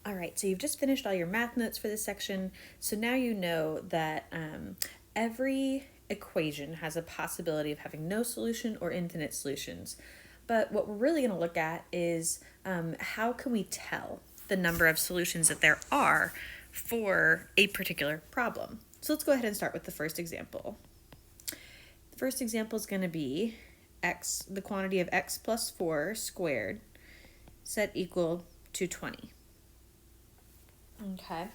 All right, so you've just finished all your math notes for this section. So now you know that every equation has a possibility of having no solution or infinite solutions. But what we're really going to look at is how can we tell the number of solutions that there are for a particular problem. So let's go ahead and start with the first example. The first example is going to be x, the quantity of x plus 4 squared set equal to 20. Okay,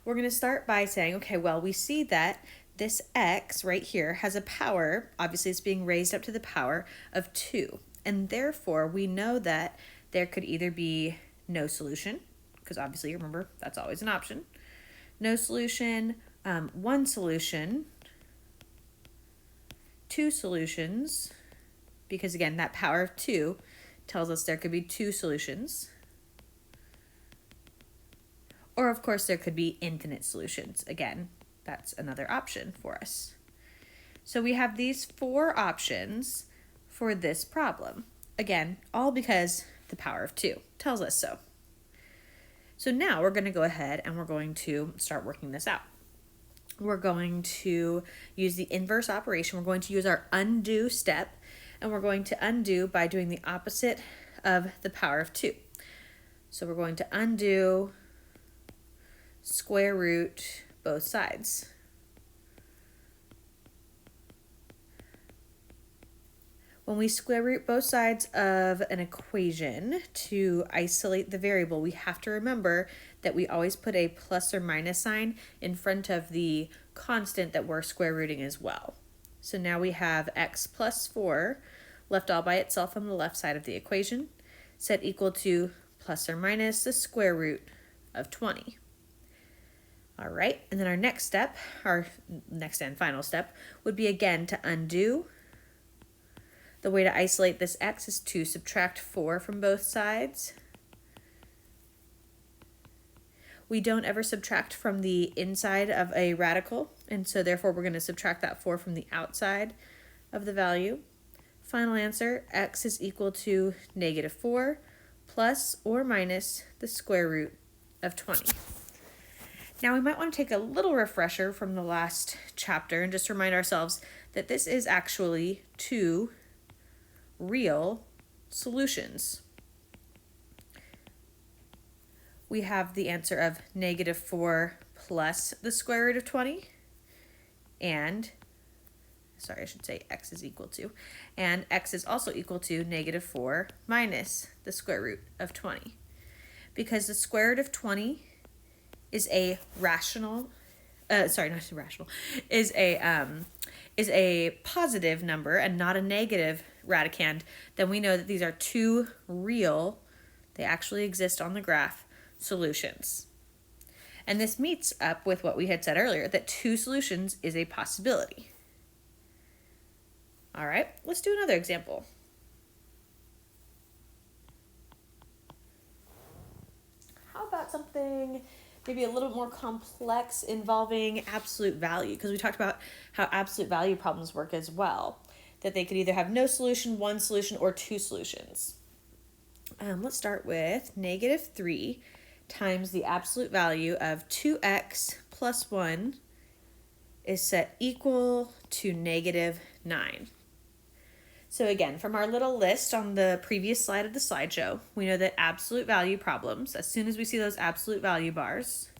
we're going to start by saying, okay, well, we see that this x right here has a power, obviously it's being raised up to the power of 2, and therefore we know that there could either be no solution, because obviously remember that's always an option, no solution, one solution, two solutions, because again that power of 2 tells us there could be two solutions. Or, of course, there could be infinite solutions. Again, that's another option for us. So we have these 4 options for this problem. Again, all because the power of 2 tells us so. So now we're going to go ahead and we're going to start working this out. We're going to use the inverse operation. We're going to use our undo step, and we're going to undo by doing the opposite of the power of 2. So we're going to undo square root both sides. When we square root both sides of an equation to isolate the variable, we have to remember that we always put a plus or minus sign in front of the constant that we're square rooting as well. So now we have x plus 4 left all by itself on the left side of the equation, set equal to plus or minus the square root of 20. All right, and then our next step, our next and final step, would be again to undo. The way to isolate this x is to subtract 4 from both sides. We don't ever subtract from the inside of a radical, and so therefore we're going to subtract that 4 from the outside of the value. Final answer, x is equal to negative 4 plus or minus the square root of 20. Now we might want to take a little refresher from the last chapter and just remind ourselves that this is actually 2 real solutions. We have the answer of negative 4 plus the square root of 20, and, sorry, I should say x is equal to, and x is also equal to negative 4 minus the square root of 20. Because the square root of 20 is a rational, is a positive number and not a negative radicand, then we know that these are 2 real, they actually exist on the graph, solutions. And this meets up with what we had said earlier, that 2 solutions is a possibility. All right, let's do another example. How about something maybe a little more complex involving absolute value, because we talked about how absolute value problems work as well, that they could either have no solution, one solution, or 2 solutions. Let's start with negative 3 times the absolute value of 2x plus 1 is set equal to negative 9. So again, from our little list on the previous slide of the slideshow, we know that absolute value problems, as soon as we see those absolute value bars,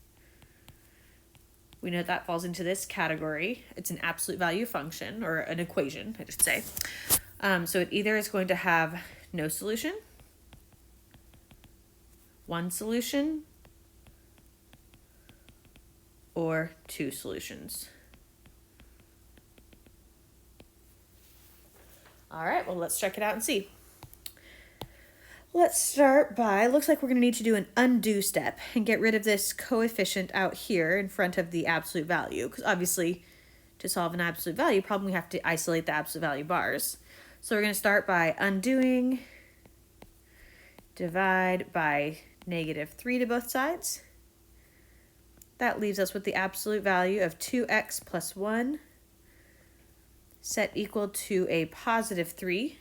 we know that falls into this category. It's an absolute value function, or an equation, I should say. So it either is going to have no solution, one solution, or 2 solutions. All right, well, let's check it out and see. Let's start by, looks like we're going to need to do an undo step and get rid of this coefficient out here in front of the absolute value, because obviously to solve an absolute value problem, we have to isolate the absolute value bars. So we're going to start by undoing, divide by negative 3 to both sides. That leaves us with the absolute value of 2x plus 1 set equal to a positive 3.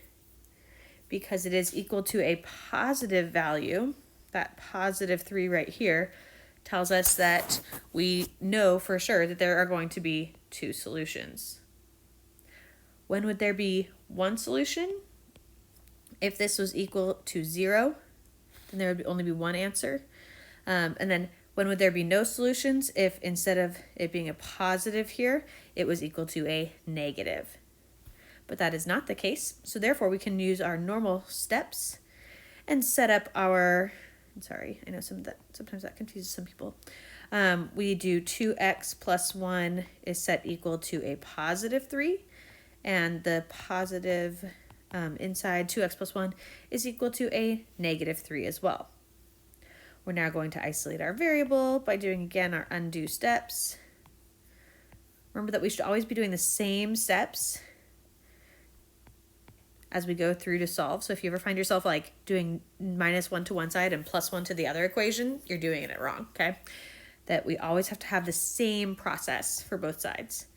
Because it is equal to a positive value, that positive 3 right here tells us that we know for sure that there are going to be 2 solutions. When would there be 1 solution? If this was equal to 0, then there would only be 1 answer. And then when would there be no solutions? If instead of it being a positive here, it was equal to a negative. But that is not the case. So therefore we can use our normal steps and set up our, sorry, I know sometimes that confuses some people. We do 2x plus 1 is set equal to a positive 3, and the positive inside 2x plus 1 is equal to a negative 3 as well. We're now going to isolate our variable by doing again our undo steps. Remember that we should always be doing the same steps as we go through to solve. So if you ever find yourself like doing -1 to one side and +1 to the other equation, you're doing it wrong, okay? That we always have to have the same process for both sides.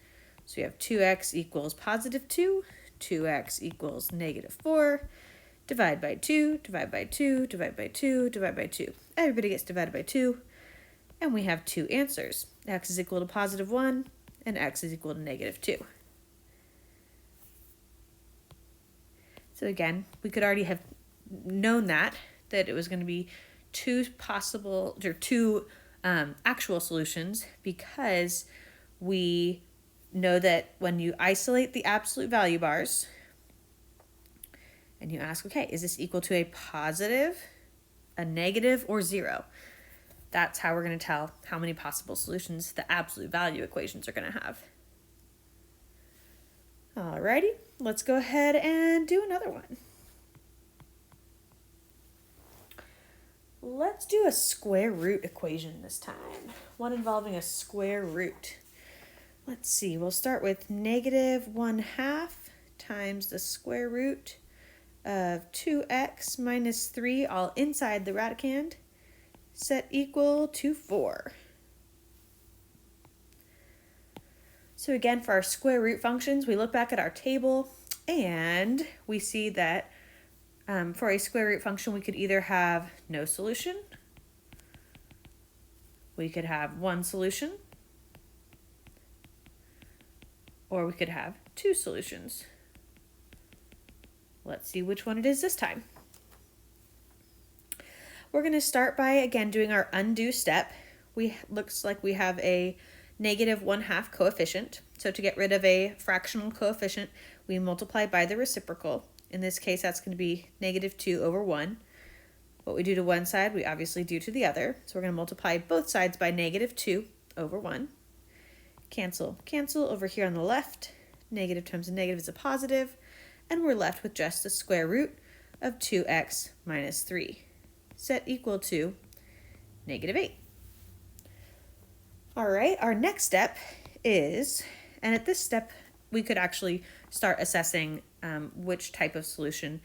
So we have 2x equals positive 2, 2x equals -4, divide by 2, divide by 2, divide by 2, divide by 2. Everybody gets divided by 2, and we have 2 answers. X is equal to positive 1, and x is equal to -2. So again, we could already have known that it was going to be 2 possible, or 2 actual solutions, because we know that when you isolate the absolute value bars, and you ask, okay, is this equal to a positive, a negative, or 0? That's how we're going to tell how many possible solutions the absolute value equations are going to have. Alrighty, let's go ahead and do another one. Let's do a square root equation this time, one involving a square root. Let's see, we'll start with -1/2 times the square root of 2x minus 3, all inside the radicand, set equal to 4. So again, for our square root functions, we look back at our table and we see that for a square root function, we could either have no solution, we could have 1 solution, or we could have 2 solutions. Let's see which one it is this time. We're going to start by, again, doing our undo step. Looks like we have a -1/2 coefficient. So to get rid of a fractional coefficient, we multiply by the reciprocal. In this case, that's going to be -2/1. What we do to one side, we obviously do to the other. So we're going to multiply both sides by -2/1. Cancel, cancel over here on the left. Negative times a negative is a positive. And we're left with just the square root of 2x minus 3, set equal to -8. All right, our next step is, and at this step, we could actually start assessing which type of solution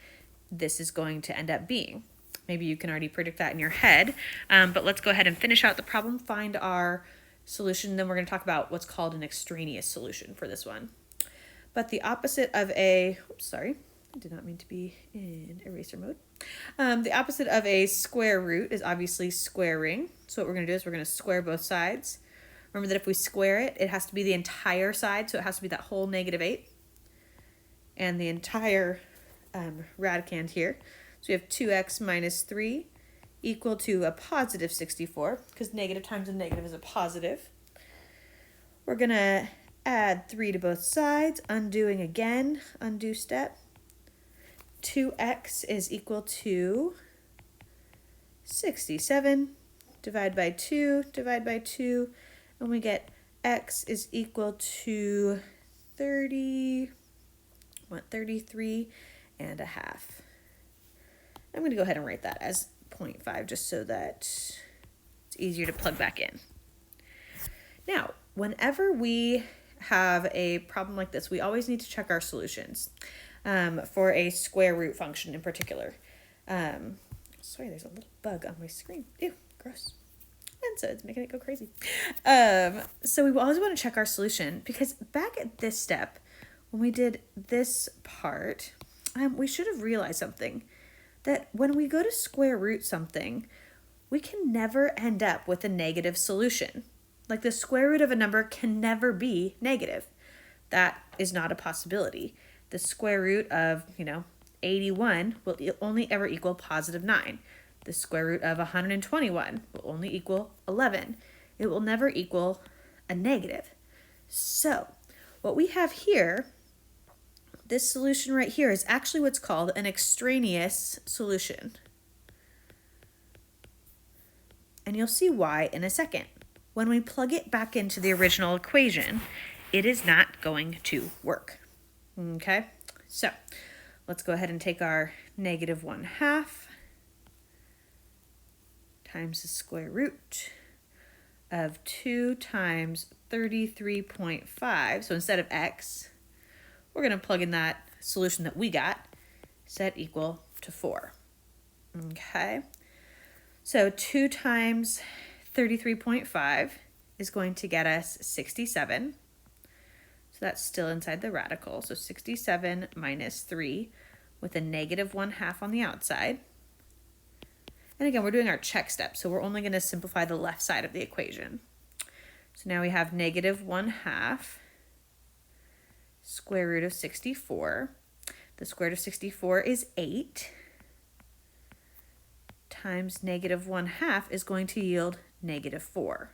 this is going to end up being. Maybe you can already predict that in your head, but let's go ahead and finish out the problem, find our solution, then we're going to talk about what's called an extraneous solution for this one. But the opposite of a, oops, sorry, I did not mean to be in eraser mode. The opposite of a square root is obviously squaring. So what we're going to do is we're going to square both sides. Remember that if we square it, it has to be the entire side, so it has to be that whole -8. And the entire radicand here. So we have 2x minus 3 equal to a positive 64, because negative times a negative is a positive. We're going to add 3 to both sides, undoing again, undo step. 2x is equal to 67, divide by 2, and we get x is equal to 33 and a half. I'm going to go ahead and write that as 0.5 just so that it's easier to plug back in. Now, whenever we have a problem like this, we always need to check our solutions for a square root function in particular. Sorry, there's a little bug on my screen. Ew, gross. And so it's making it go crazy. So we always want to check our solution, because back at this step, when we did this part, we should have realized something, that when we go to square root something, we can never end up with a negative solution. Like the square root of a number can never be negative. That is not a possibility. The square root of, 81 will only ever equal positive 9. The square root of 121 will only equal 11. It will never equal a negative. So what we have here, this solution right here, is actually what's called an extraneous solution. And you'll see why in a second. When we plug it back into the original equation, it is not going to work. Okay, so let's go ahead and take our negative 1/2 times the square root of 2 times 33.5. So instead of x, we're going to plug in that solution that we got, set equal to 4. Okay, so 2 times 33.5 is going to get us 67. So that's still inside the radical. So 67 minus 3 with a negative 1/2 on the outside. And again, we're doing our check step, so we're only going to simplify the left side of the equation. So now we have negative 1/2 square root of 64. The square root of 64 is 8 times negative 1/2 is going to yield negative 4.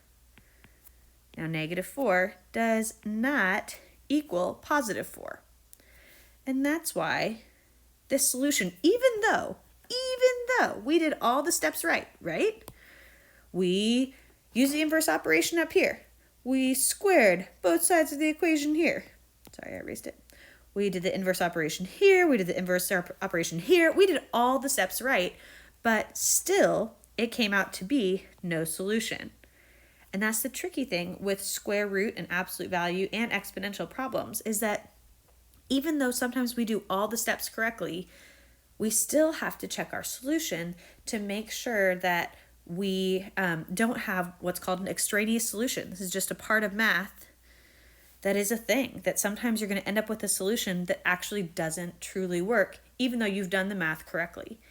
Now negative 4 does not equal positive 4. And that's why this solution, even though we did all the steps right? We used the inverse operation up here. We squared both sides of the equation here. Sorry, I erased it. We did the inverse operation here. We did the inverse operation here. We did all the steps right, but still it came out to be no solution. And that's the tricky thing with square root and absolute value and exponential problems, is that even though sometimes we do all the steps correctly, we still have to check our solution to make sure that we don't have what's called an extraneous solution. This is just a part of math that is a thing, that sometimes you're going to end up with a solution that actually doesn't truly work, even though you've done the math correctly.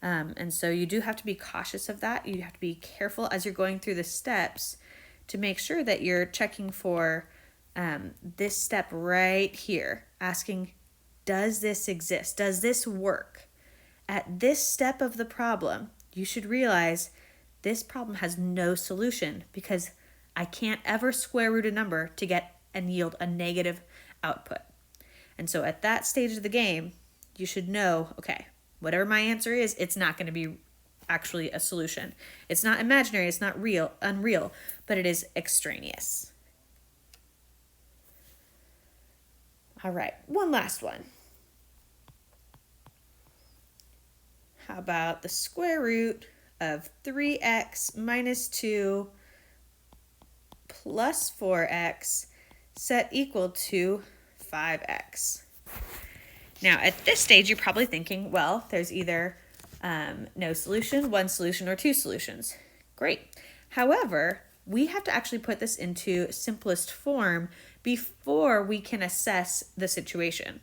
And so you do have to be cautious of that. You have to be careful as you're going through the steps to make sure that you're checking for this step right here, asking, does this exist? Does this work? At this step of the problem, you should realize this problem has no solution because I can't ever square root a number to get and yield a negative output. And so at that stage of the game, you should know, okay, whatever my answer is, it's not going to be actually a solution. It's not imaginary, it's not unreal, but it is extraneous. All right, one last one. How about the square root of 3x minus 2 plus 4x set equal to 5x? Now, at this stage, you're probably thinking, well, there's either no solution, one solution, or two solutions. Great. However, we have to actually put this into simplest form before we can assess the situation.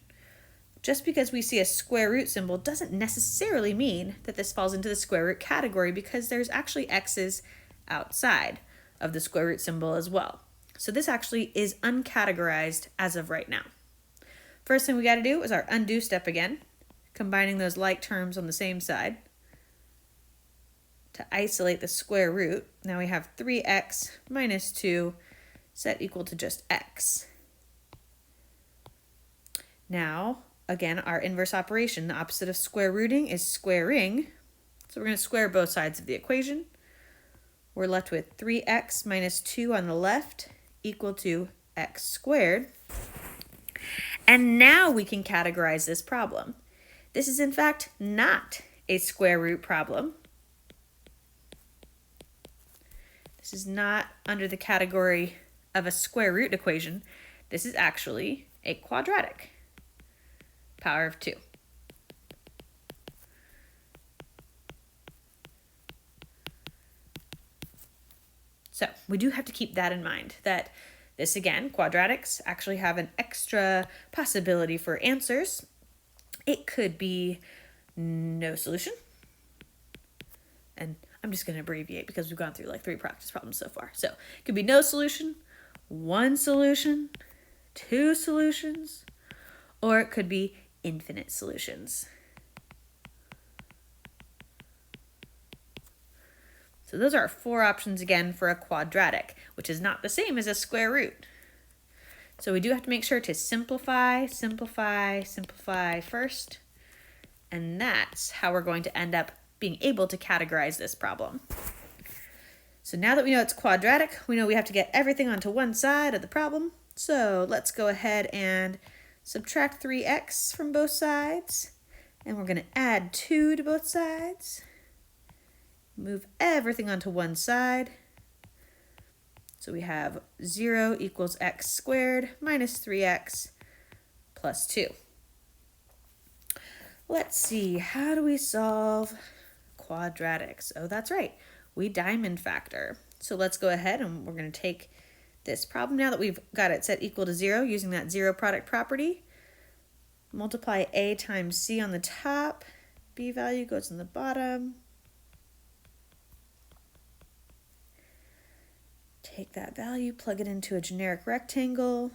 Just because we see a square root symbol doesn't necessarily mean that this falls into the square root category, because there's actually x's outside of the square root symbol as well. So this actually is uncategorized as of right now. First thing we got to do is our undo step again, combining those like terms on the same side to isolate the square root. Now we have 3x minus 2 set equal to just x. Now, again, our inverse operation, the opposite of square rooting is squaring. So we're going to square both sides of the equation. We're left with 3x minus 2 on the left equal to x squared. And now we can categorize this problem. This is in fact not a square root problem. This is not under the category of a square root equation. This is actually a quadratic. Power of 2. So we do have to keep that in mind, that this, again, quadratics actually have an extra possibility for answers. It could be no solution, and I'm just going to abbreviate because we've gone through like 3 practice problems so far. So it could be no solution, 1 solution, 2 solutions, or it could be infinite solutions. So those are our 4 options again for a quadratic, which is not the same as a square root. So we do have to make sure to simplify, simplify, simplify first. And that's how we're going to end up being able to categorize this problem. So now that we know it's quadratic, we know we have to get everything onto one side of the problem. So let's go ahead and subtract 3x from both sides. And we're going to add 2 to both sides. Move everything onto one side. So we have 0 equals x squared minus 3x plus 2. Let's see, how do we solve quadratics? Oh, that's right. We diamond factor. So let's go ahead and we're going to take this problem now that we've got it set equal to 0 using that 0 product property. Multiply a times c on the top. B value goes in the bottom. Take that value, plug it into a generic rectangle.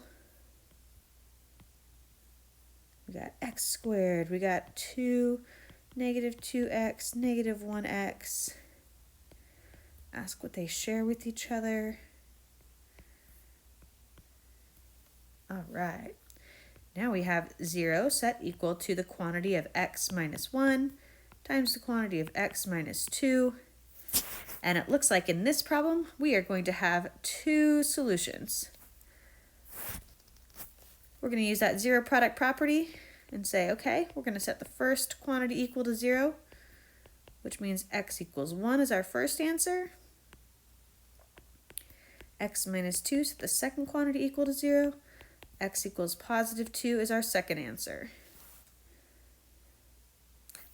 We got x squared. We got 2, negative 2x, negative 1x. Ask what they share with each other. All right. Now we have 0 set equal to the quantity of x minus 1 times the quantity of x minus 2. And it looks like in this problem, we are going to have 2 solutions. We're going to use that 0 product property and say, okay, we're going to set the first quantity equal to 0, which means x equals 1 is our first answer. X minus 2, set the second quantity equal to 0. X equals positive 2 is our second answer.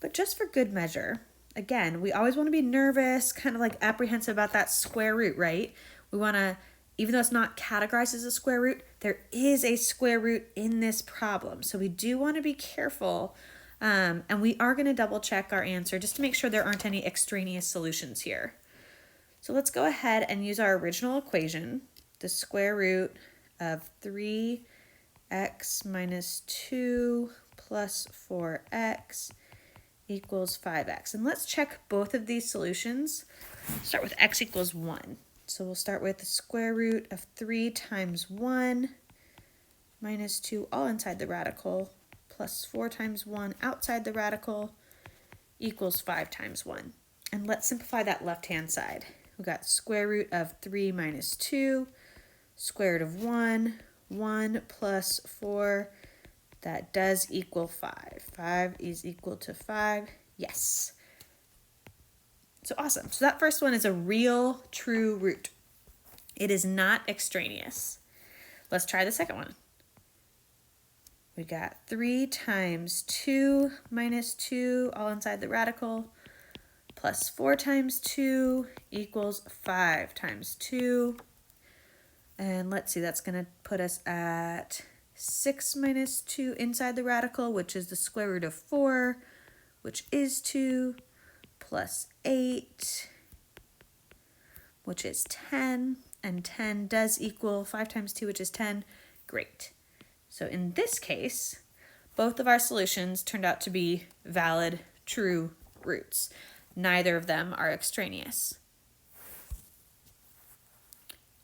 But just for good measure, again, we always want to be nervous, kind of like apprehensive about that square root, right? We want to, even though it's not categorized as a square root, there is a square root in this problem. So we do want to be careful, and we are going to double check our answer just to make sure there aren't any extraneous solutions here. So let's go ahead and use our original equation, the square root of 3x minus 2 plus 4x equals 5x. And let's check both of these solutions. Start with x equals 1. So we'll start with the square root of 3 times 1 minus 2 all inside the radical plus 4 times 1 outside the radical equals 5 times 1. And let's simplify that left-hand side. We've got square root of 3 minus 2, square root of 1, 1 plus 4, that does equal 5. 5 is equal to 5, yes. So awesome. So that first one is a real, true root. It is not extraneous. Let's try the second one. We got 3 times 2 minus 2 all inside the radical plus 4 times 2 equals 5 times 2. And let's see, that's going to put us at 6 minus 2 inside the radical, which is the square root of 4, which is 2, plus 8, which is 10. And 10 does equal 5 times 2, which is 10. Great. So in this case, both of our solutions turned out to be valid, true roots. Neither of them are extraneous.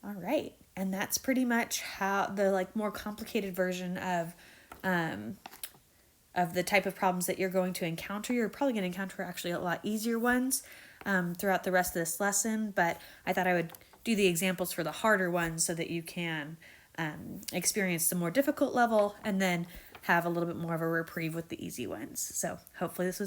All right, and that's pretty much how the more complicated version of the type of problems that you're going to encounter. You're probably going to encounter actually a lot easier ones throughout the rest of this lesson, but I thought I would do the examples for the harder ones so that you can experience the more difficult level and then have a little bit more of a reprieve with the easy ones. So hopefully this was